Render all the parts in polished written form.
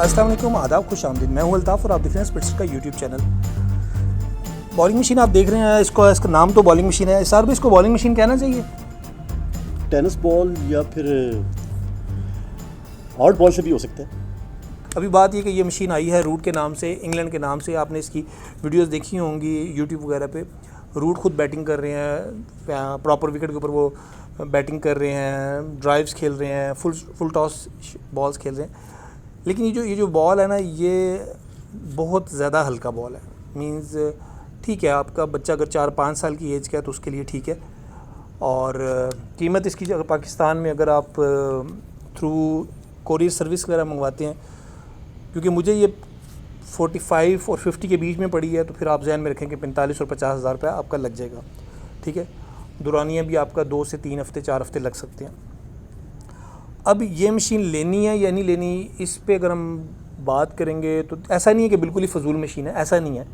अस्सलाम वालेकुम, आदाब, खुश आमदीद। मैं हूं अल्ताफ़ और आप देख रहे हैं स्पिट्ज़र का यूट्यूब चैनल। बॉलिंग मशीन आप देख रहे हैं, इसका नाम तो बॉलिंग मशीन है। सर भी इसको बॉलिंग मशीन कहना चाहिए? टेनिस बॉल या फिर हॉट बॉल से भी हो सकता है। अभी बात ये कि ये मशीन आई है रूट के नाम से, इंग्लैंड के नाम से। आपने इसकी वीडियोस देखी होंगी यूट्यूब वगैरह पे। रूट खुद बैटिंग कर रहे हैं, प्रॉपर विकेट के ऊपर वो बैटिंग कर रहे हैं, ड्राइव्स खेल रहे हैं, फुल टॉस बॉल्स खेल रहे हैं। लेकिन ये जो बॉल है ना, ये बहुत ज़्यादा हल्का बॉल है। मींस ठीक है, आपका बच्चा अगर 4-5 साल की एज का है तो उसके लिए ठीक है। और कीमत इसकी अगर पाकिस्तान में अगर आप थ्रू कोरियर सर्विस वगैरह मंगवाते हैं, क्योंकि मुझे ये 45 और 50 के बीच में पड़ी है, तो फिर आप ध्यान में रखें कि 45 और 50 हज़ार रुपया आपका लग जाएगा। ठीक है, दुरानियाँ भी आपका 2 से 3 हफ्ते 4 हफ्ते लग सकते हैं। अब ये मशीन लेनी है या नहीं लेनी, इस पे अगर हम बात करेंगे तो ऐसा नहीं है कि बिल्कुल ही फजूल मशीन है, ऐसा नहीं है।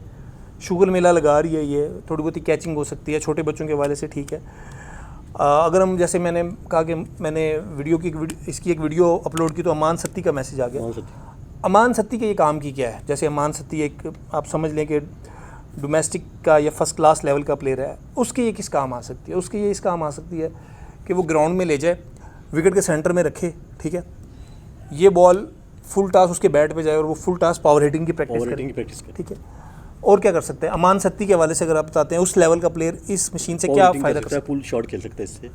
शुगर मेला लगा रही है, ये थोड़ी बहुत ही कैचिंग हो सकती है, छोटे बच्चों के हवाले से ठीक है। अगर हम, जैसे मैंने कहा कि मैंने इसकी एक वीडियो अपलोड की तो अमान सत्ती का मैसेज आ गया। अमान सत्ती के ये काम की क्या है? जैसे अमान सत्ती एक, आप समझ लें कि डोमेस्टिक का या फर्स्ट क्लास लेवल का प्लेयर है, उसके ये किस काम आ सकती है? उसके ये इस काम आ सकती है कि वो ग्राउंड में ले जाए, विकेट के सेंटर में रखे, ठीक है, ये बॉल फुल टॉस उसके बैट पे जाए और वो फुल टॉस पावर हिटिंग की प्रैक्टिस करे, ठीक है। और क्या कर सकते हैं अमान सत्ती के हवाले से अगर आप बताते हैं, उस लेवल का प्लेयर इस मशीन से क्या फ़ायदा कर सकता है? पुल शॉट खेल सकता है इससे।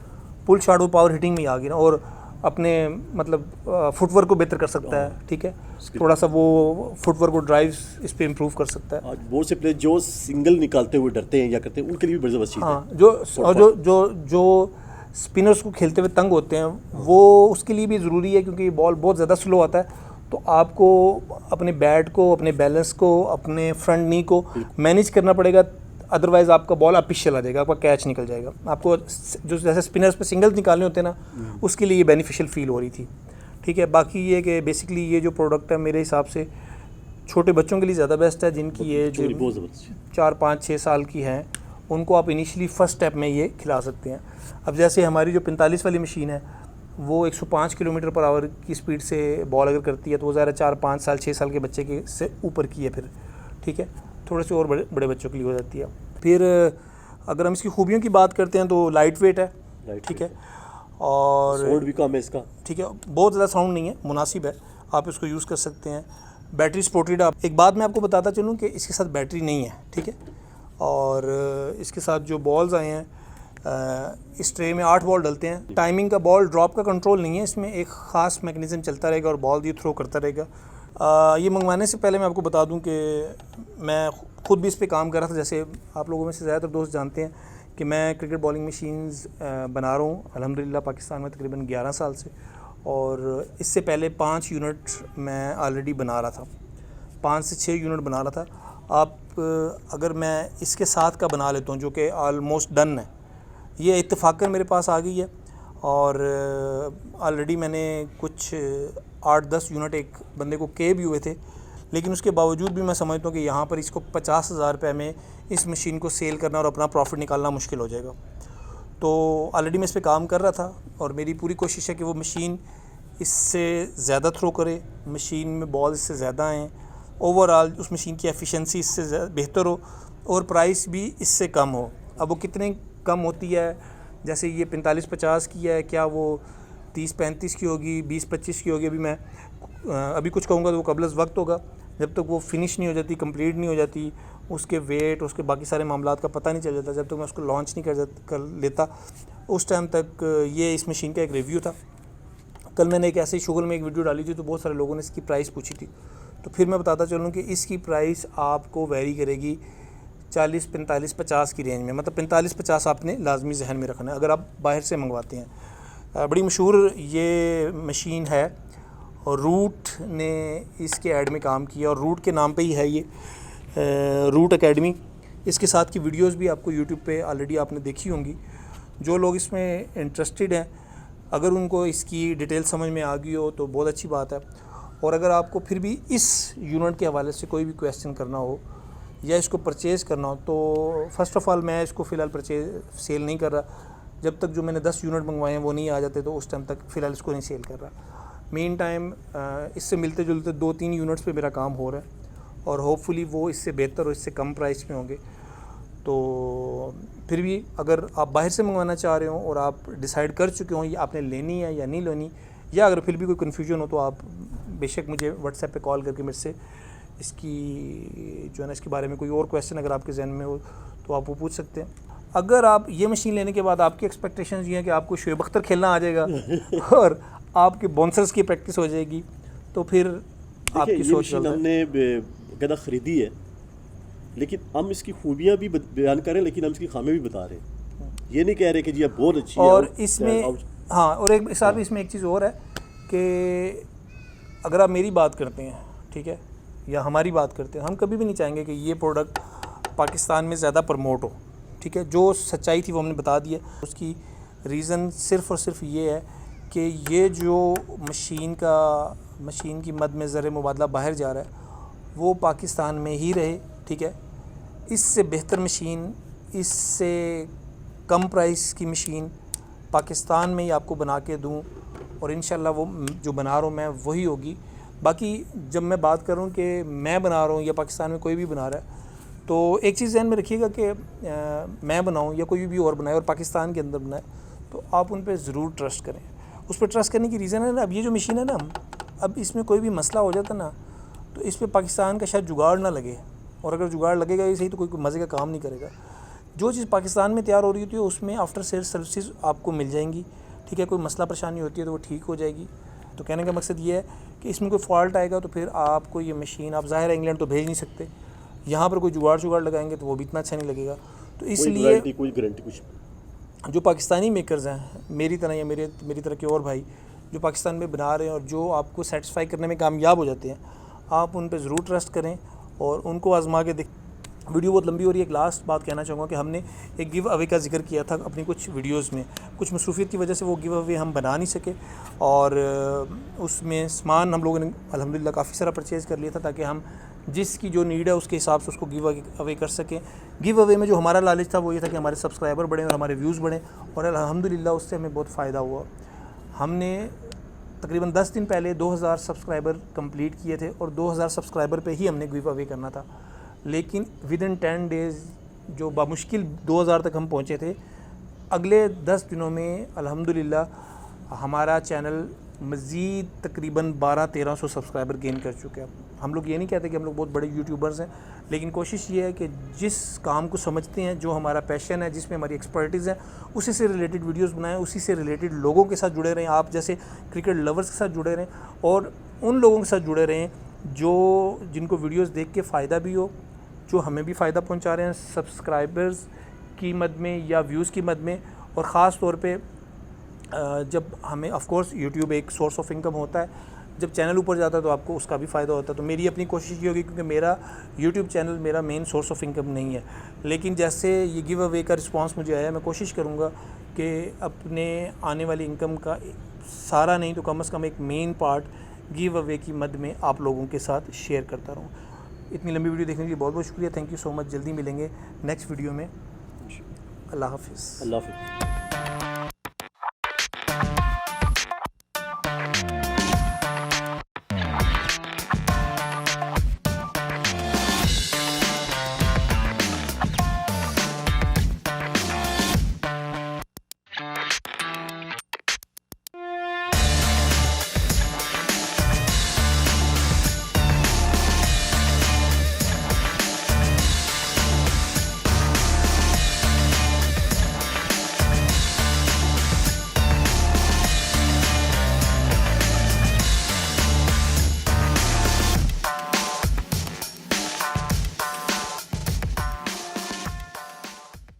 पुल शॉट वो पावर हिटिंग में आ गई ना, और अपने मतलब फुटवर्क को बेहतर कर सकता है, ठीक है। थोड़ा सा वो फुटवर्क को ड्राइव्स इस पे इम्प्रूव कर सकता है। आज बहुत से प्लेयर जो सिंगल निकालते हुए डरते हैं या करते हैं, उनके लिए भी बड़ी ज़बरदस्त चीज़ है। हाँ, जो स्पिनर्स को खेलते हुए तंग होते हैं, वो उसके लिए भी ज़रूरी है, क्योंकि बॉल बहुत ज़्यादा स्लो आता है। तो आपको अपने बैट को, अपने बैलेंस को, अपने फ्रंट नी को मैनेज करना पड़ेगा, अदरवाइज़ आपका बॉल वापिस चला जाएगा, आपका कैच निकल जाएगा। आपको जो जैसे स्पिनर्स पे सिंगल्स निकालने होते हैं ना, उसके लिए ये बेनिफिशियल फील हो रही थी, ठीक है। बाकी ये कि बेसिकली ये जो प्रोडक्ट है मेरे हिसाब से छोटे बच्चों के लिए ज़्यादा बेस्ट है, जिनकी एज 4-5-6 साल की हैं, उनको आप इनिशियली फ़र्स्ट स्टेप में ये खिला सकते हैं। अब जैसे हमारी जो 45 वाली मशीन है, वो 105 किलोमीटर पर आवर की स्पीड से बॉल अगर करती है, तो वो ज़्यादा 4-5 साल 6 साल के बच्चे के से ऊपर की है फिर, ठीक है, थोड़े से और बड़े बच्चों के लिए हो जाती है। फिर अगर हम इसकी खूबियों की बात करते हैं तो लाइट वेट है, ठीक है, और साउंड भी कम है इसका, ठीक है, बहुत ज़्यादा साउंड नहीं है, मुनासिब है, आप इसको यूज़ कर सकते हैं। बैटरी सपोर्टेड है। एक बात मैं आपको बताता चलूँ कि इसके साथ बैटरी नहीं है, ठीक है, और इसके साथ जो बॉल्स आए हैं, इस ट्रे में 8 बॉल डलते हैं। टाइमिंग का, बॉल ड्रॉप का कंट्रोल नहीं है इसमें, एक ख़ास मैकेनिज़्म चलता रहेगा और बॉल ये थ्रो करता रहेगा। ये मंगवाने से पहले मैं आपको बता दूं कि मैं खुद भी इस पे काम कर रहा था। जैसे आप लोगों में से ज़्यादातर दोस्त जानते हैं कि मैं क्रिकेट बॉलिंग मशीन्स बना रहा हूँ अल्हम्दुलिल्लाह पाकिस्तान में तकरीबन 11 साल से, और इससे पहले 5 यूनिट मैं ऑलरेडी बना रहा था, 5 से 6 यूनिट बना रहा था। आप अगर मैं इसके साथ का बना लेता हूँ, जो कि ऑलमोस्ट डन है, ये इत्तेफाकन मेरे पास आ गई है, और ऑलरेडी मैंने कुछ 8-10 यूनिट एक बंदे को के भी हुए थे। लेकिन उसके बावजूद भी मैं समझता हूँ कि यहाँ पर इसको 50,000 रुपये में इस मशीन को सेल करना और अपना प्रॉफिट निकालना मुश्किल हो जाएगा। तो ऑलरेडी मैं इस पर काम कर रहा था, और मेरी पूरी कोशिश है कि वो मशीन इससे ज़्यादा थ्रो करे, मशीन में बॉल इससे ज़्यादा आएँ, ओवरऑल उस मशीन की एफिशिएंसी इससे बेहतर हो, और प्राइस भी इससे कम हो। अब वो कितने कम होती है, जैसे ये 45-50 की है, क्या वो 30-35 की होगी, 20-25 की होगी? अभी मैं अभी कुछ कहूँगा तो वो कबल वक्त होगा, जब तक वो फिनिश नहीं हो जाती, कंप्लीट नहीं हो जाती, उसके वेट, उसके बाकी सारे मामलात का पता नहीं चल जाता, जब तक मैं उसको लॉन्च नहीं कर लेता, उस टाइम तक ये इस मशीन का एक रिव्यू था। कल मैंने एक ऐसे ही शुगल में एक वीडियो डाली थी, तो बहुत सारे लोगों ने इसकी प्राइस पूछी थी। तो फिर मैं बताता चलूँ कि इसकी प्राइस आपको वेरी करेगी 40, 45, 50 की रेंज में। मतलब 45-50 आपने लाजमी जहन में रखना है अगर आप बाहर से मंगवाते हैं। बड़ी मशहूर ये मशीन है, और रूट ने इसके ऐड में काम किया, और रूट के नाम पे ही है ये, रूट एकेडमी। इसके साथ की वीडियोस भी आपको यूट्यूब पे ऑलरेडी आपने देखी होंगी। जो लोग इसमें इंटरेस्टेड हैं, अगर उनको इसकी डिटेल समझ में आ गई हो तो बहुत अच्छी बात है। और अगर आपको फिर भी इस यूनिट के हवाले से कोई भी क्वेश्चन करना हो या इसको परचेज़ करना हो, तो फ़र्स्ट ऑफ़ ऑल मैं इसको फ़िलहाल सेल नहीं कर रहा। जब तक जो मैंने 10 यूनिट मंगवाए हैं वो नहीं आ जाते, तो उस टाइम तक फ़िलहाल इसको नहीं सेल कर रहा। मीन टाइम इससे मिलते जुलते 2-3 यूनिट्स पे मेरा काम हो रहा है और होपफुली वो इससे बेहतर और इससे कम प्राइस में होंगे। तो फिर भी अगर आप बाहर से मंगवाना चाह रहे हो और आप डिसाइड कर चुके हो ये आपने लेनी है या नहीं लेनी, या अगर फिर भी कोई कन्फ्यूजन हो तो आप बेशक मुझे व्हाट्सएप पे कॉल करके मेरे से इसकी जो है ना इसके बारे में कोई और क्वेश्चन अगर आपके जहन में हो तो आप वो पूछ सकते हैं। अगर आप ये मशीन लेने के बाद आपकी एक्सपेक्टेशंस ये हैं कि आपको शोएब अख्तर खेलना आ जाएगा और आपके बाउंसर्स की प्रैक्टिस हो जाएगी, तो फिर आपकी सोच हमने कदा ख़रीदी है, लेकिन हम इसकी खूबियाँ भी बयान करें, लेकिन हम इसकी खामियाँ भी बता रहे हैं। ये नहीं कह रहे कि जी अब बहुत अच्छी और है इसमें हाँ, और एक साथ भी इसमें एक चीज़ और है कि अगर आप मेरी बात करते हैं, ठीक है, या हमारी बात करते हैं, हम कभी भी नहीं चाहेंगे कि ये प्रोडक्ट पाकिस्तान में ज़्यादा प्रमोट हो, ठीक है। जो सच्चाई थी वो हमने बता दी है। उसकी रीज़न सिर्फ़ और सिर्फ ये है कि ये जो मशीन की मद में ज़र मुबादला बाहर जा रहा है वो पाकिस्तान में ही रहे, ठीक है। इससे बेहतर मशीन, इससे कम प्राइस की मशीन पाकिस्तान में ही आपको बना के दूँ और इंशाल्लाह वो जो बना रहा हूँ मैं वही होगी। बाकी जब मैं बात करूँ कि मैं बना रहा हूँ या पाकिस्तान में कोई भी बना रहा है, तो एक चीज़ ध्यान में रखिएगा कि मैं बनाऊँ या कोई भी और बनाए और पाकिस्तान के अंदर बनाए, तो आप उन पर ज़रूर ट्रस्ट करें। उस पर ट्रस्ट करने की रीज़न है ना, अब ये जो मशीन है ना, अब इसमें कोई भी मसला हो जाता ना तो इस पर पाकिस्तान का शायद जुगाड़ ना लगे, और अगर जुगाड़ लगेगा ही सही तो कोई मज़े का काम नहीं करेगा। जो चीज़ पाकिस्तान में तैयार हो रही होती है उसमें आफ्टर सेल्स सर्विसेज आपको मिल जाएंगी, ठीक है। कोई मसला परेशानी होती है तो वो ठीक हो जाएगी। तो कहने का मकसद ये है कि इसमें कोई फॉल्ट आएगा तो फिर आपको ये मशीन, आप ज़ाहिर है इंग्लैंड तो भेज नहीं सकते, यहाँ पर कोई जुगाड़ लगाएंगे तो वो भी इतना अच्छा नहीं लगेगा। तो इसलिए कोई गारंटी कुछ जो पाकिस्तानी मेकर्स हैं मेरी तरह या मेरी तरह के और भाई जो पाकिस्तान में बना रहे हैं और जो आपको सेटिस्फाई करने में कामयाब हो जाते हैं, आप उन पर ज़रूर ट्रस्ट करें और उनको आजमा के देख। वीडियो बहुत लंबी हो रही है। एक लास्ट बात कहना चाहूँगा कि हमने एक गिव अवे का जिक्र किया था अपनी कुछ वीडियोस में, कुछ मसरूफियत की वजह से वो गिव अवे हम बना नहीं सके और उसमें सामान हम लोगों ने अल्हम्दुलिल्लाह काफ़ी सारा परचेज़ कर लिया था ताकि हम जिसकी जो नीड है उसके हिसाब से उसको गिव अवे कर सकें। गिव अवे में जो हमारा लालच था वो ये था कि हमारे सब्सक्राइबर बढ़ें और हमारे व्यूज़ बढ़ें, और अल्हम्दुलिल्लाह उससे हमें बहुत फ़ायदा हुआ। हमने तकरीबन 10 दिन पहले 2000 सब्सक्राइबर कंप्लीट किए थे और 2000 सब्सक्राइबर पे ही हमने गिव अवे करना था, लेकिन विद इन 10 डेज़ जो बामुश्किल 2000 तक हम पहुँचे थे, अगले 10 दिनों में अल्हम्दुलिल्लाह हमारा चैनल मज़ीद तकरीबन 1200-1300 सब्सक्राइबर गेन कर चुके हैं। हम लोग ये नहीं कहते कि हम लोग बहुत बड़े यूट्यूबर्स हैं, लेकिन कोशिश ये है कि जिस काम को समझते हैं, जो हमारा पैशन है, जिसमें हमारी एक्सपर्टीज़ है, उसी से रिलेटेड वीडियोस बनाएं, उसी से रिलेटेड लोगों के साथ जुड़े रहें। आप जैसे क्रिकेट लवर्स के साथ जुड़े रहें और उन लोगों के साथ जुड़े रहें जिनको वीडियोज़ देख के फ़ायदा भी हो, जो हमें भी फ़ायदा पहुँचा रहे हैं सब्सक्राइबर्स की मद में या व्यूज़ की मद में। और ख़ास तौर पे जब हमें ऑफ कोर्स यूट्यूब एक सोर्स ऑफ इनकम होता है, जब चैनल ऊपर जाता है तो आपको उसका भी फ़ायदा होता है। तो मेरी अपनी कोशिश ये होगी, क्योंकि मेरा यूट्यूब चैनल मेरा मेन सोर्स ऑफ इनकम नहीं है, लेकिन जैसे ये गिव अवे का रिस्पांस मुझे आया, मैं कोशिश करूँगा कि अपने आने वाली इनकम का सारा नहीं तो कम से कम एक मेन पार्ट गिव अवे की मद में आप लोगों के साथ शेयर करता रहूँ। इतनी लंबी वीडियो देखने के लिए बहुत बहुत शुक्रिया। Thank you so much. जल्दी मिलेंगे नेक्स्ट वीडियो में। अल्लाह हाफ़िज़। अल्लाह हाफ़िज़।